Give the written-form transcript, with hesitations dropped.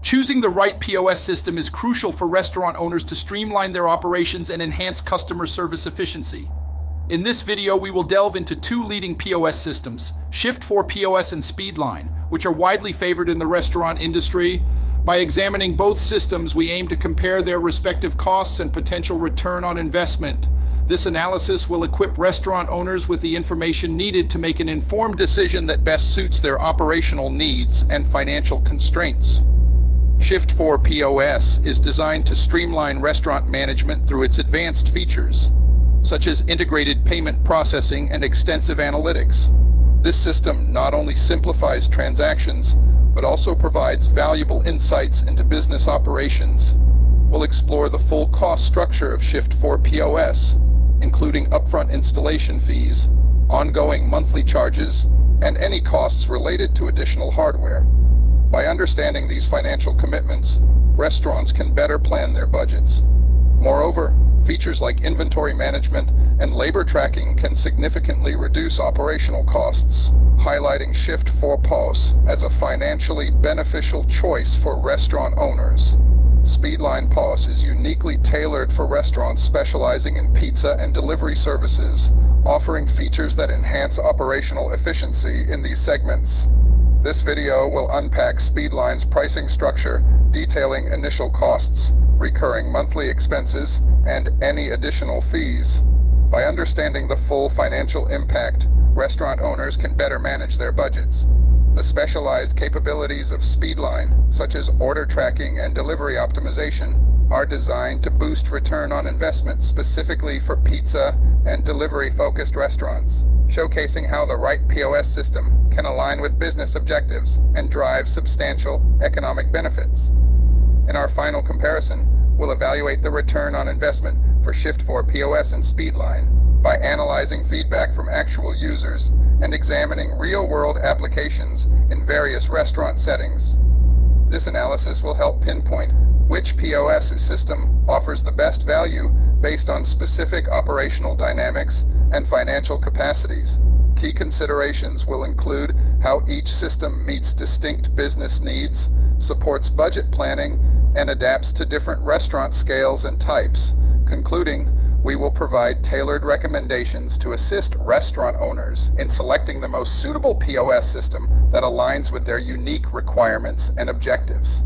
Choosing the right POS system is crucial for restaurant owners to streamline their operations and enhance customer service efficiency. In this video, we will delve into two leading POS systems, Shift4 POS and SpeedLine, which are widely favored in the restaurant industry. By examining both systems, we aim to compare their respective costs and potential return on investment. This analysis will equip restaurant owners with the information needed to make an informed decision that best suits their operational needs and financial constraints. Shift4 POS is designed to streamline restaurant management through its advanced features, such as integrated payment processing and extensive analytics. This system not only simplifies transactions, but also provides valuable insights into business operations. We'll explore the full cost structure of Shift4 POS, including upfront installation fees, ongoing monthly charges, and any costs related to additional hardware. By understanding these financial commitments, restaurants can better plan their budgets. Moreover, features like inventory management and labor tracking can significantly reduce operational costs, highlighting Shift4 POS as a financially beneficial choice for restaurant owners. SpeedLine POS is uniquely tailored for restaurants specializing in pizza and delivery services, offering features that enhance operational efficiency in these segments. This video will unpack SpeedLine's pricing structure, detailing initial costs, recurring monthly expenses, and any additional fees. By understanding the full financial impact, restaurant owners can better manage their budgets. The specialized capabilities of SpeedLine, such as order tracking and delivery optimization, are designed to boost return on investment specifically for pizza and delivery-focused restaurants, showcasing how the right POS system can align with business objectives and drive substantial economic benefits. In our final comparison, we'll evaluate the return on investment for Shift4 POS and SpeedLine by analyzing feedback from actual users and examining real-world applications in various restaurant settings. This analysis will help pinpoint which POS system offers the best value based on specific operational dynamics and financial capacities. Key considerations will include how each system meets distinct business needs, supports budget planning, and adapts to different restaurant scales and types. Concluding, we will provide tailored recommendations to assist restaurant owners in selecting the most suitable POS system that aligns with their unique requirements and objectives.